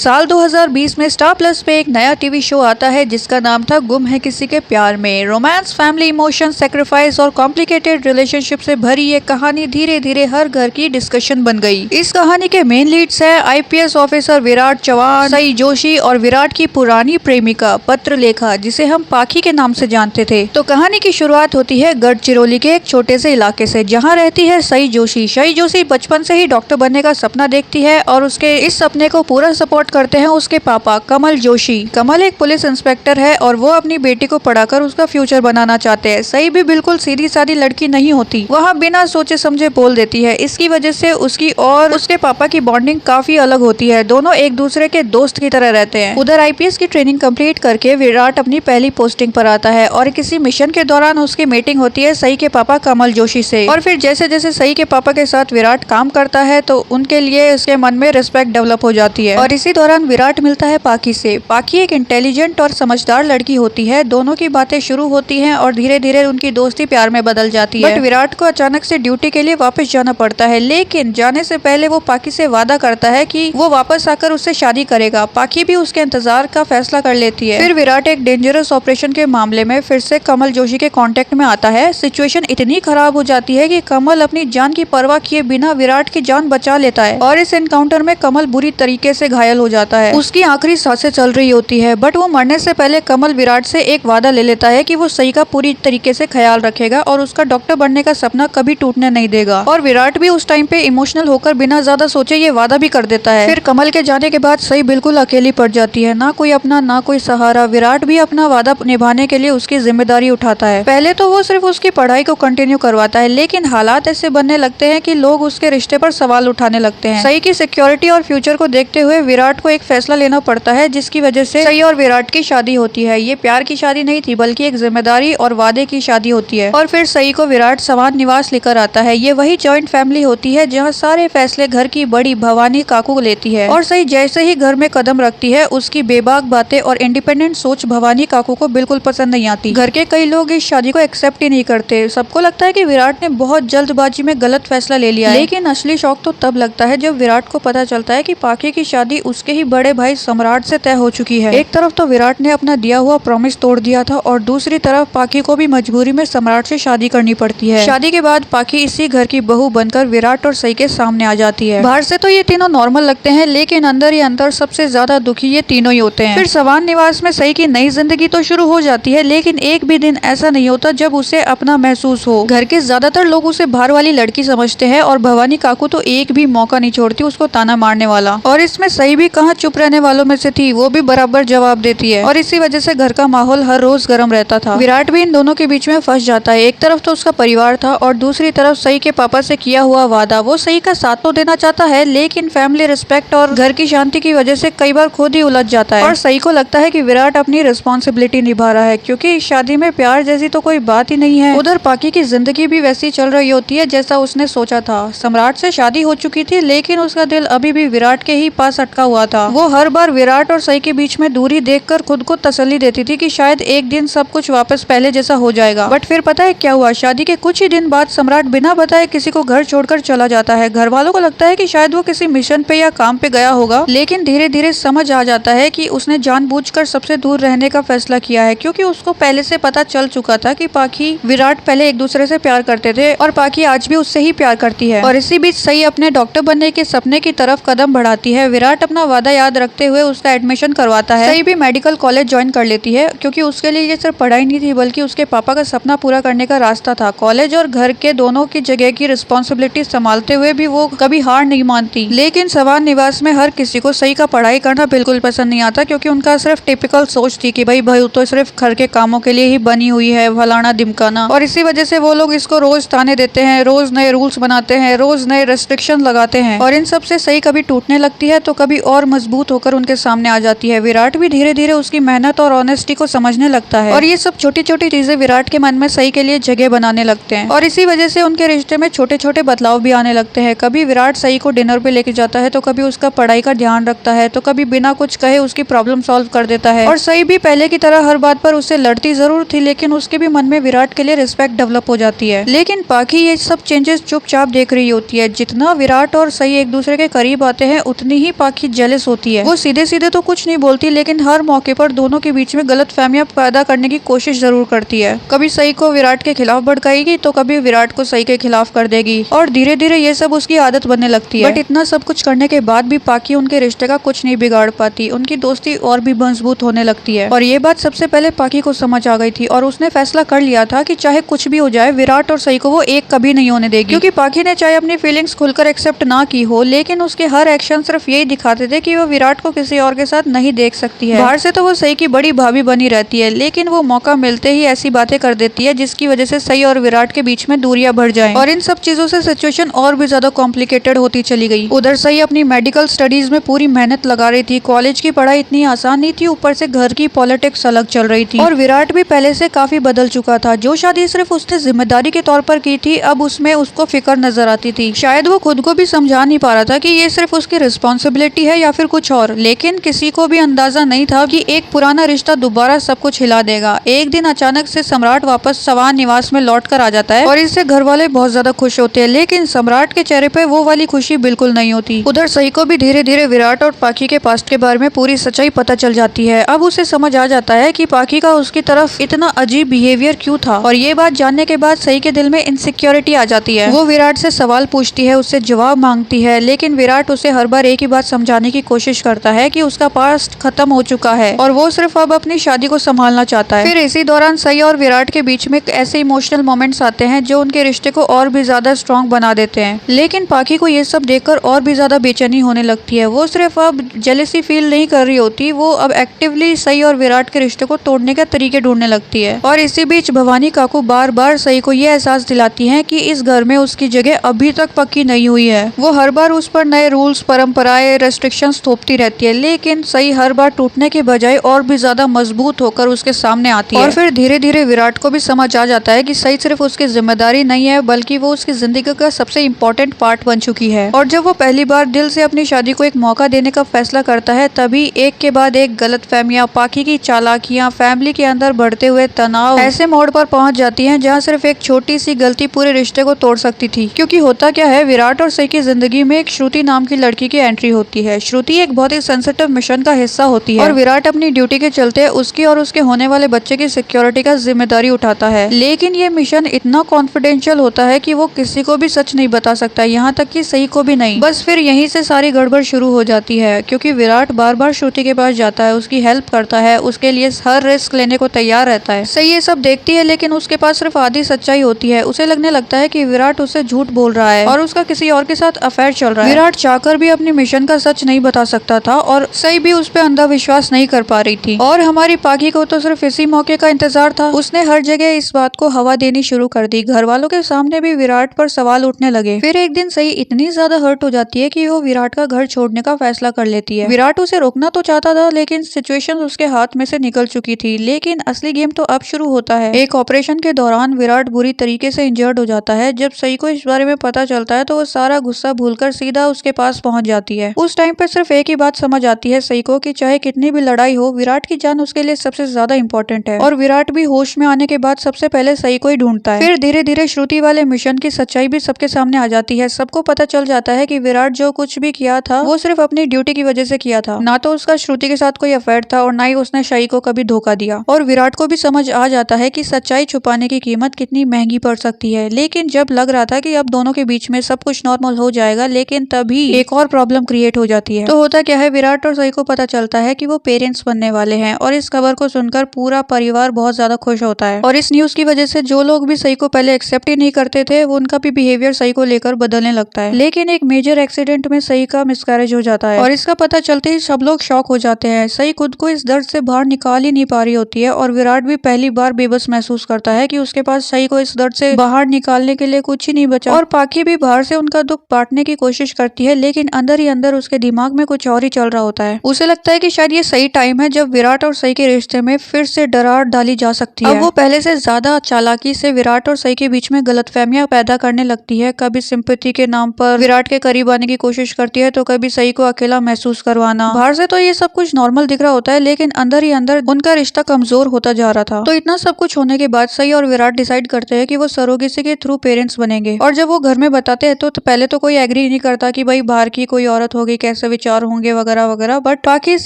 साल 2020 में star plus पे एक नया टीवी शो आता है जिसका नाम था गुम है किसी के प्यार में। रोमांस, फैमिली, इमोशन, सेक्रीफाइस और कॉम्प्लिकेटेड रिलेशनशिप से भरी ये कहानी धीरे धीरे हर घर की डिस्कशन बन गई। इस कहानी के मेन लीड्स है आईपीएस ऑफिसर विराट चौहान, सई जोशी और विराट की पुरानी प्रेमिका पत्रलेखा, जिसे हम पाखी के नाम से जानते थे। तो कहानी की शुरुआत होती है गढ़चिरौली के एक छोटे से इलाके से, जहाँ रहती है सई जोशी। सई जोशी बचपन से ही डॉक्टर बनने का सपना देखती है और उसके इस सपने को पूरा सपोर्ट करते हैं उसके पापा कमल जोशी। कमल एक पुलिस इंस्पेक्टर है और वो अपनी बेटी को पढ़ाकर उसका फ्यूचर बनाना चाहते हैं। सई भी बिल्कुल सीधी सादी लड़की नहीं होती, वह बिना सोचे समझे बोल देती है। इसकी वजह से उसकी और उसके पापा की बॉन्डिंग काफी अलग होती है। दोनों एक दूसरे के दोस्त की तरह रहते हैं। उधर आईपीएस की ट्रेनिंग कंप्लीट करके विराट अपनी पहली पोस्टिंग पर आता है और किसी मिशन के दौरान उसकी मीटिंग होती है सई के पापा कमल जोशी से। और फिर जैसे जैसे सई के पापा के साथ विराट काम करता है तो उनके लिए उसके मन में रिस्पेक्ट डेवलप हो जाती है। और इसी दौरान विराट मिलता है पाखी से। पाखी एक इंटेलिजेंट और समझदार लड़की होती है। दोनों की बातें शुरू होती हैं और धीरे धीरे उनकी दोस्ती प्यार में बदल जाती है। बट विराट को अचानक से ड्यूटी के लिए वापस जाना पड़ता है, लेकिन जाने से पहले वो पाखी से वादा करता है कि वो वापस आकर उससे शादी करेगा। पाखी भी उसके इंतजार का फैसला कर लेती है। फिर विराट एक डेंजरस ऑपरेशन के मामले में फिर से कमल जोशी के कांटेक्ट में आता है। सिचुएशन इतनी खराब हो जाती है कि कमल अपनी जान की परवाह किए बिना विराट की जान बचा लेता है और इस एनकाउंटर में कमल बुरी तरीके से घायल हो जाता है। उसकी आखिरी सांसें चल रही होती है, बट वो मरने से पहले कमल विराट से एक वादा ले लेता है कि वो सई का पूरी तरीके से ख्याल रखेगा और उसका डॉक्टर बनने का सपना कभी टूटने नहीं देगा। और विराट भी उस टाइम पे इमोशनल होकर बिना ज्यादा सोचे ये वादा भी कर देता है। फिर कमल के जाने के बाद सई बिल्कुल अकेली पड़ जाती है, ना कोई अपना ना कोई सहारा। विराट भी अपना वादा निभाने के लिए उसकी जिम्मेदारी उठाता है। पहले तो वो सिर्फ उसकी पढ़ाई को कंटिन्यू करवाता है, लेकिन हालात ऐसे बनने लगते हैं कि लोग उसके रिश्ते पर सवाल उठाने लगते हैं। सई की सिक्योरिटी और फ्यूचर को देखते हुए विराट को एक फैसला लेना पड़ता है, जिसकी वजह से सई और विराट की शादी होती है। ये प्यार की शादी नहीं थी, बल्कि एक जिम्मेदारी और वादे की शादी होती है। और फिर सई को विराट सवान निवास लेकर आता है। ये वही जॉइंट फैमिली होती है जहाँ सारे फैसले घर की बड़ी भवानी काकू लेती है। और सई जैसे ही घर में कदम रखती है, उसकी बेबाक बातें और इंडिपेंडेंट सोच भवानी काकू को बिल्कुल पसंद नहीं आती। घर के कई लोग इस शादी को एक्सेप्ट ही नहीं करते। सबको लगता है कि विराट ने बहुत जल्दबाजी में गलत फैसला ले लिया है। लेकिन असली शौक तो तब लगता है जब विराट को पता चलता है कि पाखी की शादी उसके ही बड़े भाई सम्राट से तय हो चुकी है। एक तरफ तो विराट ने अपना दिया हुआ प्रॉमिस तोड़ दिया था और दूसरी तरफ पाखी को भी मजबूरी में सम्राट से शादी करनी पड़ती है। शादी के बाद पाखी इसी घर की बहू बनकर विराट और सई के सामने आ जाती है। बाहर से तो ये तीनों नॉर्मल लगते हैं, लेकिन अंदर ही अंदर सबसे ज्यादा दुखी ये तीनों ही होते हैं। फिर सवान निवास में सई की नई जिंदगी तो शुरू हो जाती है, लेकिन एक भी दिन ऐसा नहीं होता जब उसे अपना महसूस हो। घर के ज्यादातर लोग उसे बाहर वाली लड़की समझते हैं और भवानी काकू तो एक भी मौका नहीं छोड़ती उसको ताना मारने वाला। और इसमें सई भी कहाँ चुप रहने वालों में से थी, वो भी बराबर जवाब देती है। और इसी वजह से घर का माहौल हर रोज गर्म रहता था। विराट भी इन दोनों के बीच में फंस जाता है। एक तरफ तो उसका परिवार था और दूसरी तरफ सई के पापा से किया हुआ वादा। वो सई का साथ तो देना चाहता है, लेकिन फैमिली रिस्पेक्ट और घर की शांति की वजह से कई बार खुद ही उलझ जाता है। और सई को लगता है कि विराट अपनी रिस्पॉन्सिबिलिटी निभा रहा है, क्योंकि इस शादी में प्यार जैसी तो कोई बात ही नहीं है। उधर पाखी की जिंदगी भी वैसी चल रही होती है जैसा उसने सोचा था। सम्राट से शादी हो चुकी थी, लेकिन उसका दिल अभी भी विराट के ही पास अटका हुआ था। वो हर बार विराट और सई के बीच में दूरी देखकर खुद को तसल्ली देती थी कि शायद एक दिन सब कुछ वापस पहले जैसा हो जाएगा। बट फिर पता है क्या हुआ? शादी के कुछ ही दिन बाद सम्राट बिना बताए किसी को घर छोड़कर चला जाता है। घर वालों को लगता है कि शायद वो किसी मिशन पे या काम पे गया होगा, लेकिन धीरे धीरे समझ आ जाता है कि उसने जानबूझकर सबसे दूर रहने का फैसला किया है, क्योंकि उसको पहले से पता चल चुका था कि पाखी विराट पहले एक दूसरे से प्यार करते थे और पाखी आज भी उससे ही प्यार करती है। और इसी बीच सई अपने डॉक्टर बनने के सपने की तरफ कदम बढ़ाती है। विराट अपना वादा याद रखते हुए उसका एडमिशन करवाता है। सई भी मेडिकल कॉलेज ज्वाइन कर लेती है, क्योंकि उसके लिए ये सिर्फ पढ़ाई नहीं थी, बल्कि उसके पापा का सपना पूरा करने का रास्ता था। कॉलेज और घर के दोनों की जगह की रिस्पॉन्सिबिलिटी संभालते हुए भी वो कभी हार नहीं मानती। लेकिन सवान निवास में हर किसी को सई का पढ़ाई करना बिल्कुल पसंद नहीं आता, क्योंकि उनका सिर्फ टिपिकल सोच थी कि भाई तो सिर्फ घर के कामों के लिए ही बनी हुई है, फलाना दिमकाना। और इसी वजह से वो लोग इसको रोज ताने देते हैं, रोज नए रूल्स बनाते हैं, रोज नए रेस्ट्रिक्शन लगाते हैं। और इन सब से सई कभी टूटने लगती है तो कभी और मजबूत होकर उनके सामने आ जाती है। विराट भी धीरे धीरे उसकी मेहनत और ऑनेस्टी को समझने लगता है, और ये सब छोटी छोटी चीजें विराट के मन में सई के लिए जगह बनाने लगते हैं। और इसी वजह से उनके रिश्ते में छोटे छोटे बदलाव भी आने लगते हैं। कभी विराट सई को डिनर पे लेके जाता है, तो कभी उसका पढ़ाई का ध्यान रखता है, तो कभी बिना कुछ कहे उसकी प्रॉब्लम सॉल्व कर देता है। और सई भी पहले की तरह हर बात पर उससे लड़ती जरूर थी, लेकिन उसके भी मन में विराट के लिए रिस्पेक्ट डेवलप हो जाती है। लेकिन पाखी ये सब चेंजेस चुपचाप देख रही होती है। जितना विराट और सई एक दूसरे के करीब आते हैं, उतनी ही पाखी जेलस जेलस होती है। वो सीधे सीधे तो कुछ नहीं बोलती, लेकिन हर मौके पर दोनों के बीच में गलतफहमियां पैदा करने की कोशिश जरूर करती है। कभी सई को विराट के खिलाफ भड़काएगी तो कभी विराट को सई के खिलाफ कर देगी, और धीरे धीरे ये सब उसकी आदत बनने लगती है। बट इतना सब कुछ करने के बाद भी पाकी उनके रिश्ते का कुछ नहीं बिगाड़ पाती। उनकी दोस्ती और भी मजबूत होने लगती है, और ये बात सबसे पहले पाकी को समझ आ गई थी, और उसने फैसला कर लिया था कि चाहे कुछ भी हो जाए विराट और सई को वो एक कभी नहीं होने देगी। क्योंकि पाकी ने चाहे अपनी फीलिंग्स खुलकर एक्सेप्ट ना की हो, लेकिन उसके हर एक्शन सिर्फ यही दिखाते थे कि वो विराट को किसी और के साथ नहीं देख सकती है। बाहर से तो वो सई की बड़ी भाभी बनी रहती है, लेकिन वो मौका मिलते ही ऐसी बातें कर देती है जिसकी वजह से सई और विराट के बीच में दूरियां बढ़ जाएं, और इन सब चीजों से सिचुएशन और भी ज्यादा कॉम्प्लिकेटेड होती चली गई। उधर सई अपनी मेडिकल स्टडीज में पूरी मेहनत लगा रही थी। कॉलेज की पढ़ाई इतनी आसान नहीं थी, ऊपर से घर की पॉलिटिक्स अलग चल रही थी, और विराट भी पहले से काफी बदल चुका था। जो शादी सिर्फ उसने जिम्मेदारी के तौर पर की थी, अब उसमें उसको फिक्र नजर आती थी। शायद वो खुद को भी समझा नहीं पा रहा था कि ये सिर्फ उसकी रिस्पॉन्सिबिलिटी है या फिर कुछ और, लेकिन किसी को भी अंदाजा नहीं था कि एक पुराना रिश्ता दोबारा सब कुछ हिला देगा। एक दिन अचानक से सम्राट वापस सवान निवास में लौट कर आ जाता है, और इससे घर वाले बहुत ज्यादा खुश होते हैं, लेकिन सम्राट के चेहरे पे वो वाली खुशी बिल्कुल नहीं होती। उधर सई को भी धीरे धीरे विराट और पाकी के पास्ट के बारे में पूरी सच्चाई पता चल जाती है। अब उसे समझ आ जाता है कि पाकी का उसकी तरफ इतना अजीब बिहेवियर क्यों था, और ये बात जानने के बाद सई के दिल में इनसिक्योरिटी आ जाती है। वो विराट से सवाल पूछती है, उससे जवाब मांगती है, लेकिन विराट उसे हर बार एक ही बात समझाने की कोशिश करता है कि उसका पास्ट खत्म हो चुका है और वो सिर्फ अब अपनी शादी को संभालना चाहता है। फिर इसी दौरान सई और विराट के बीच में ऐसे इमोशनल मोमेंट्स आते हैं जो उनके रिश्ते को और भी ज्यादा स्ट्रॉन्ग बना देते हैं, लेकिन पाकी को ये सब देखकर और भी ज्यादा बेचैनी होने लगती है। वो सिर्फ अब जेलसी फील नहीं कर रही होती, वो अब एक्टिवली सई और विराट के रिश्ते को तोड़ने के तरीके ढूंढने लगती है। और इसी बीच भवानी काकू बार बार सई को ये एहसास दिलाती हैं कि इस घर में उसकी जगह अभी तक पक्की नहीं हुई है। वो हर बार उस पर नए रूल्स, परंपराएं, रेस्ट्रिक्शंस थोपती रहती है, लेकिन सई हर बार टूटने के बजाय और भी ज्यादा मजबूत होकर उसके सामने आती है। और फिर धीरे धीरे विराट को भी समझ आ जाता है कि सई सिर्फ उसकी जिम्मेदारी नहीं है, बल्कि वो उसकी जिंदगी का सबसे इम्पोर्टेंट पार्ट बन चुकी है। और जब वो पहली बार दिल से अपनी शादी को एक मौका देने का फैसला करता है, तभी एक के बाद एक गलतफहमियां, पाकी की चालाकियां, फैमिली के अंदर बढ़ते हुए तनाव ऐसे मोड़ पर पहुंच जाती हैं जहां सिर्फ एक छोटी सी गलती पूरे रिश्ते को तोड़ सकती थी। क्योंकि होता क्या है, विराट और सई की जिंदगी में एक श्रुति नाम की लड़की की एंट्री होती है। श्रुति एक बहुत ही सेंसिटिव मिशन का हिस्सा होती है, और विराट अपनी ड्यूटी के चलते उसकी और उसके होने वाले बच्चे की सिक्योरिटी का जिम्मेदारी उठाता है। लेकिन ये मिशन इतना कॉन्फिडेंशियल होता है कि वो किसी को भी सच नहीं बता सकता, यहाँ तक कि सई को भी नहीं। बस फिर यहीं से सारी गड़बड़ शुरू हो जाती है, क्योंकि विराट बार बार श्रुति के पास जाता है, उसकी हेल्प करता है, उसके लिए हर रिस्क लेने को तैयार रहता है। सई ये सब देखती है, लेकिन उसके पास सिर्फ आधी सच्चाई होती है। उसे लगने लगता है कि विराट उससे झूठ बोल रहा है और उसका किसी और के साथ अफेयर चल रहा है। विराट चाहकर भी अपनी मिशन का सच नहीं बता सकता था, और सई भी उस पर अंधा विश्वास नहीं कर पा रही थी। और हमारी पाकी को तो सिर्फ इसी मौके का इंतजार था। उसने हर जगह इस बात को हवा देनी शुरू कर दी। घर वालों के सामने भी विराट पर सवाल उठने लगे। फिर एक दिन सई इतनी ज्यादा हर्ट हो जाती है कि वो विराट का घर छोड़ने का फैसला कर लेती है। विराट उसे रोकना तो चाहता था, लेकिन सिचुएशन उसके हाथ में से निकल चुकी थी। लेकिन असली गेम तो अब शुरू होता है। एक ऑपरेशन के दौरान विराट बुरी तरीके से इंजर्ड हो जाता है। जब सई को इस बारे में पता चलता है तो वो सारा गुस्सा भूलकर सीधा उसके पास पहुंच जाती है। उस टाइम पर सिर्फ एक ही बात समझ आती है सई को कि चाहे कितनी भी लड़ाई हो, विराट की जान उसके लिए सबसे ज्यादा इंपॉर्टेंट है। और विराट भी होश में आने के बाद सबसे पहले सई को ही ढूंढता है। फिर धीरे धीरे श्रुति वाले मिशन की सच्चाई भी सबके सामने आ जाती है। सबको पता चल जाता है कि विराट जो कुछ भी किया था वो सिर्फ अपनी ड्यूटी की वजह से किया था। ना तो उसका श्रुति के साथ कोई अफेयर था, और ना ही उसने सई को कभी धोखा दिया। और विराट को भी समझ आ जाता है कि सच्चाई छुपाने की कीमत कितनी महंगी पड़ सकती है। लेकिन जब लग रहा था कि अब दोनों के बीच में सब कुछ नॉर्मल हो जाएगा, लेकिन तभी एक और प्रॉब्लम क्रिएट हो जाती है। तो होता क्या है, विराट और सई को पता चलता है कि वो पेरेंट्स बनने वाले हैं, और इस खबर को सुनकर पूरा परिवार बहुत ज्यादा खुश होता है। और इस न्यूज की वजह से जो लोग भी सई को पहले एक्सेप्ट ही नहीं करते थे, वो उनका भी बिहेवियर सई को लेकर बदलने लगता है। लेकिन एक मेजर एक्सीडेंट में सई का मिसकैरेज हो जाता है, और इसका पता चलते ही सब लोग शॉक हो जाते हैं। सई खुद को इस दर्द से बाहर निकाल ही नहीं पा रही होती है, और विराट भी पहली बार बेबस महसूस करता है कि उसके पास सई को इस दर्द से बाहर निकालने के लिए कुछ ही नहीं बचा। और पाकी भी बाहर से उनका दुख बांटने की कोशिश करती है, लेकिन अंदर ही अंदर उसके दिमाग में कुछ और ही चल रहा होता है। उसे लगता है कि शायद ये सही टाइम है जब विराट और सई के रिश्ते में फिर से दरार डाली जा सकती है। अब वो पहले से ज्यादा चालाकी से विराट और सई के बीच में गलतफहमियां पैदा करने लगती है। कभी सिंपैथी के नाम पर विराट के करीब आने की कोशिश करती है, तो कभी सई को अकेला महसूस करवाना। बाहर से तो ये सब कुछ नॉर्मल दिख रहा होता है, लेकिन अंदर ही अंदर उनका रिश्ता कमजोर होता जा रहा था। तो इतना सब कुछ होने के बाद सई और विराट डिसाइड करते हैं कि वो सरोगेसी के थ्रू पेरेंट्स बनेंगे। और जब वो घर में बताते हैं तो पहले तो कोई एग्री नहीं करता कि भाई बाहर की कोई औरत होगी, कैसे विचार होंगे वगैरह वगैरह। बट पाकी इस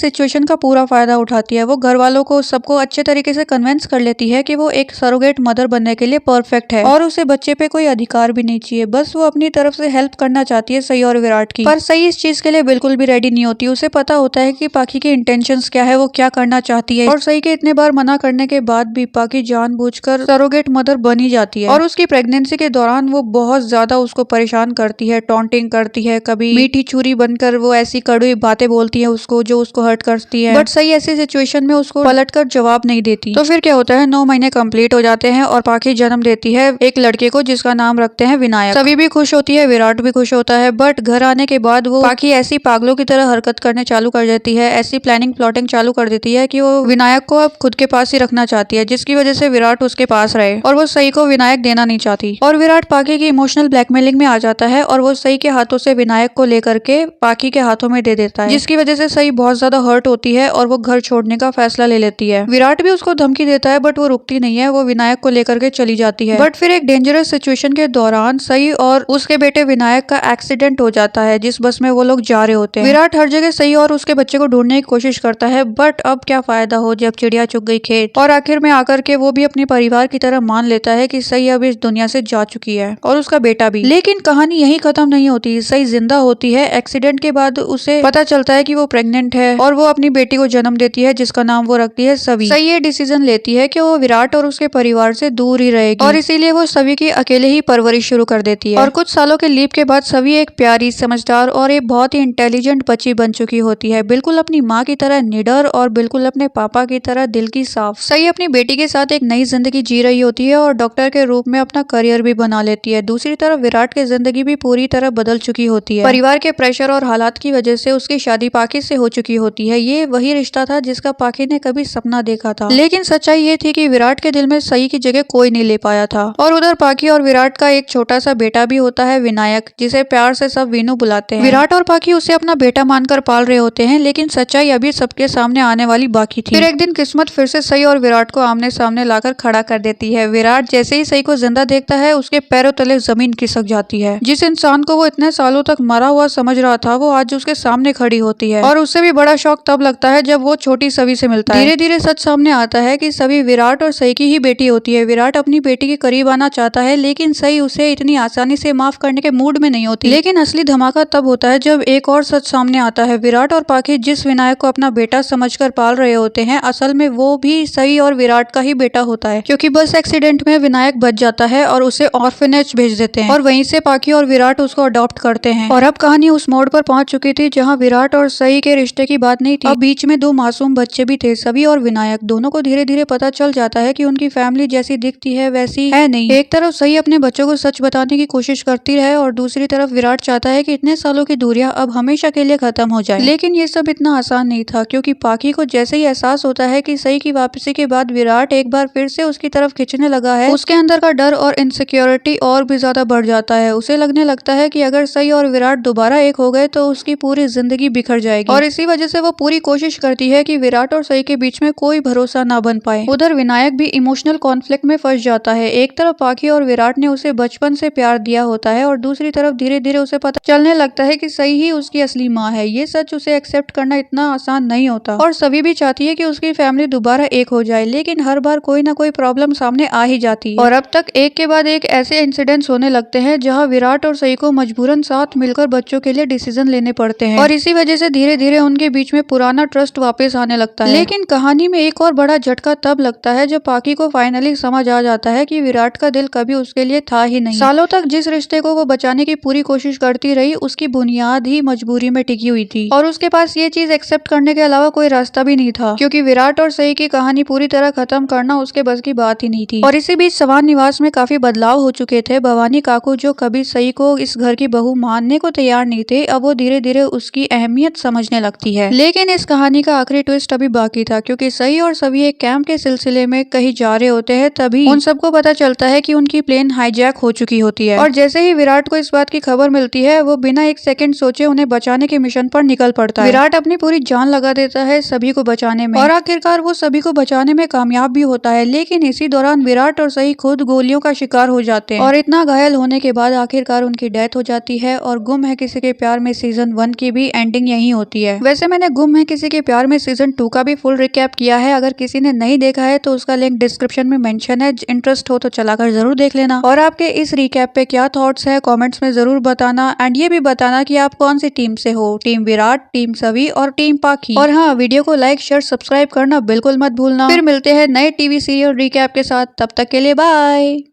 सिचुएशन का पूरा फायदा उठाती है। वो घर वालों को सबको अच्छे तरीके से कन्विंस कर लेती है कि वो एक सरोगेट मदर बनने के लिए परफेक्ट है और उसे बच्चे पे कोई अधिकार भी नहीं चाहिए, बस वो अपनी तरफ से हेल्प करना चाहती है सई और विराट की। पर सई इस चीज के लिए बिल्कुल भी रेडी नहीं होती। उसे पता होता है कि पाकी के इंटेंशंस क्या है, वो क्या करना चाहती है, और सई के इतने बार मना करने के बाद भी पाकी जानबूझकर सरोगेट मदर बनी जाती है। और उसकी प्रेगनेंसी के दौरान वो बहुत ज्यादा उसको परेशान करती है, टॉन्टिंग करती है, कभी मीठी छुरी बनकर वो ऐसी कड़वी बातें बोलती है उसको जो उसको हर्ट करती है। बट सही ऐसी सिचुएशन में उसको पलटकर जवाब नहीं देती। तो फिर क्या होता है, 9 महीने कंप्लीट हो जाते हैं और पाकी जन्म देती है एक लड़के को जिसका नाम रखते हैं विनायक। सभी भी खुश होती है, विराट भी खुश होता है। बट घर आने के बाद वो पाकी ऐसी पागलों की तरह हरकत करने चालू कर देती है, ऐसी प्लानिंग प्लॉटिंग चालू कर देती है कि वो विनायक को अब खुद के पास ही रखना चाहती है, जिसकी वजह से विराट उसके पास रहे और वो सई को विनायक देना नहीं चाहती। और विराट पाकी की इमोशनल ब्लैकमेलिंग में आ जाता है और वो सई के हाथों से विनायक को लेकर के पाकी के हाथों में दे देता है, जिसकी वजह से सई बहुत ज्यादा हर्ट होती है और वो घर छोड़ने का फैसला ले लेती है। विराट भी उसको धमकी देता है बट वो रुकती नहीं है, वो विनायक को लेकर के चली जाती है। बट फिर एक डेंजरस सिचुएशन के दौरान सई और उसके बेटे विनायक का एक्सीडेंट हो जाता है जिस बस में वो लोग जा रहे होते हैं। विराट हर जगह सई और उसके बच्चे को ढूंढने की कोशिश करता है, बट अब क्या फायदा हो जब चिड़िया चुग गई खेत। और आखिर में आकर के वो भी अपने परिवार की तरह मान लेता है कि सई अब इस दुनिया से जा चुकी है और उसका बेटा भी। लेकिन कहानी यही खत्म नहीं होती, सई जिंदा होती है। एक्सीडेंट के बाद उसे पता चलता है कि वो प्रेग्नेंट है और वो अपनी बेटी को जन्म देती है जिसका नाम वो रखती है सवी। सई ये डिसीजन लेती है कि वो विराट और उसके परिवार से दूर ही रहेगी और इसीलिए वो सवी की अकेले ही परवरिश शुरू कर देती है। और कुछ सालों के लीप के बाद सवी एक प्यारी, समझदार और एक बहुत ही इंटेलिजेंट बच्ची बन चुकी होती है, बिल्कुल अपनी माँ की तरह निडर और बिल्कुल अपने पापा की तरह दिल की साफ। सई अपनी बेटी के साथ एक नई जिंदगी जी रही होती है और डॉक्टर के रूप में अपना करियर भी बना लेती है। दूसरी तरफ विराट की जिंदगी भी पूरी तरह बदल चुकी होती है। परिवार के प्रेशर और हालात की वजह से उसकी शादी पाकी से हो चुकी होती है। ये वही रिश्ता था जिसका पाकी ने कभी सपना देखा था। लेकिन सच्चाई ये थी कि विराट के दिल में सई की जगह कोई नहीं ले पाया था। और उधर पाकी और विराट का एक छोटा सा बेटा भी होता है विनायक, जिसे प्यार से सब वीनू बुलाते हैं। विराट और पाकी उसे अपना बेटा मानकर पाल रहे होते हैं, लेकिन सच्चाई अभी सबके सामने आने वाली बाकी थी। फिर एक दिन किस्मत फिर से सई और विराट को आमने सामने लाकर खड़ा कर देती है। विराट जैसे ही सई को जिंदा देखता है उसके पैरों तले जमीन खिसक जाती है। जिस इंसान को वो इतने सालों तक मरा हुआ समझ रहा था वो आज उसके सामने खड़ी होती है। और उससे भी बड़ा शौक तब लगता है जब वो छोटी सवी से मिलता है। धीरे धीरे सच सामने आता है कि सवी विराट और सई की ही बेटी होती है। विराट अपनी बेटी के करीब आना चाहता है लेकिन सई उसे इतनी आसानी से माफ करने के मूड में नहीं होती। लेकिन असली धमाका तब होता है जब एक और सच सामने आता है। विराट और पाकी जिस विनायक को अपना बेटा समझकर पाल रहे होते हैं, असल में वो भी सई और विराट का ही बेटा होता है, क्योंकि बस एक्सीडेंट में विनायक बच जाता है और उसे ऑर्फनेज भेज देते हैं और वहीं से पाकी और विराट उसको अडॉप्ट करते हैं। और अब कहानी उस मोड़ पर पहुंच चुकी थी जहां विराट और सई के रिश्ते की बात नहीं थी, अब बीच में 2 मासूम बच्चे भी थे, सवी और विनायक। दोनों को धीरे धीरे पता चल जाता है कि उनकी फैमिली जैसी दिखती है वैसी है नहीं। एक तरफ सई अपने बच्चों को सच बताने की कोशिश करती है और दूसरी तरफ विराट चाहता है कि इतने सालों की दूरियां अब हमेशा के लिए खत्म हो जाए। लेकिन ये सब इतना आसान नहीं था, क्योंकि पाकी को जैसे ही एहसास होता है कि सई की वापसी के बाद विराट एक बार फिर से उसकी तरफ खींचने लगा है, उसके अंदर का डर और इनसिक्योरिटी और भी ज्यादा बढ़ जाता है। उसे लगने लगता है कि अगर सई और विराट दोबारा एक हो गए तो उसकी पूरी जिंदगी बिखर जाएगी। और इसी वजह से वो पूरी कोशिश करती है कि विराट और सई के बीच में कोई भरोसा ना बन पाए। उधर विनायक भी इमोशनल कॉन्फ्लिक्ट में फंस जाता है। एक तरफ पाकी और विराट ने उसे बचपन से प्यार दिया होता है और दूसरी तरफ धीरे धीरे उसे पता चलने लगता है कि सई ही उसकी असली माँ है। ये सच उसे एक्सेप्ट करना इतना आसान नहीं होता और सभी भी चाहती है कि उसकी फैमिली दोबारा एक हो जाए, लेकिन हर बार कोई ना कोई प्रॉब्लम सामने आ ही जाती है। और अब तक एक के बाद एक ऐसे इंसिडेंट्स होने लगते हैं जहां विराट और सई को मजबूरन साथ मिलकर बच्चों के लिए डिसीजन लेने पड़ते हैं और इसी वजह से धीरे धीरे उनके बीच में पुराना ट्रस्ट वापस आने लगता है। लेकिन कहानी में एक और बड़ा झटका तब लगता है जब पाकी को फाइनली समझ आ जाता है कि विराट का दिल कभी उसके लिए था ही नहीं। सालों तक जिस रिश्ते को वो बचाने की पूरी कोशिश करती रही उसकी बुनियाद ही मजबूरी में टिकी हुई थी और उसके पास ये चीज एक्सेप्ट करने के अलावा कोई रास्ता भी नहीं था, क्योंकि विराट और सई की कहानी पूरी तरह खत्म करना उसके बस की बात ही नहीं थी। और इसी बीच सवान निवास में काफी बदलाव हो चुके थे। भवानी काकू जो कभी सई को इस घर की बहू मानने को तैयार नहीं थे, अब वो धीरे धीरे उसकी अहमियत समझने लगती है। लेकिन इस कहानी का आखिरी ट्विस्ट अभी बाकी था, क्योंकि सई और सभी एक कैंप के सिलसिले में कहीं जा रहे होते हैं, तभी उन सबको पता चलता है कि उनकी प्लेन हाईजैक हो चुकी होती है। और जैसे ही विराट को इस बात की खबर मिलती है वो बिना एक सेकंड सोचे उन्हें बचाने के मिशन पर निकल पड़ता है। विराट अपनी पूरी जान लगा देता है सभी को बचाने में और आखिरकार वो सभी को बचाने में कामयाब भी होता है। लेकिन इसी दौरान विराट और सई खुद गोलियों का शिकार हो जाते हैं और इतना घायल होने के बाद आखिरकार उनकी डेथ हो जाती है। और गुम है किसी के प्यार में सीजन 1 की भी एंडिंग यही होती है। वैसे मैंने गुम है किसी के प्यार में सीजन 2 का भी फुल रिकैप किया है, अगर किसी ने नहीं देखा है तो उसका लिंक डिस्क्रिप्शन में मेंशन है, इंटरेस्ट हो तो चलाकर जरूर देख लेना। और आपके इस रिकैप पे क्या थॉट्स है कमेंट्स में जरूर बताना, एंड ये भी बताना कि आप कौन सी टीम से हो, टीम विराट, टीम सवी और टीम पाखी। और हाँ, वीडियो को लाइक शेयर सब्सक्राइब करना बिल्कुल मत भूलना। फिर मिलते हैं नए टीवी सीरियल रिकैप के साथ, तब तक के लिए बाय।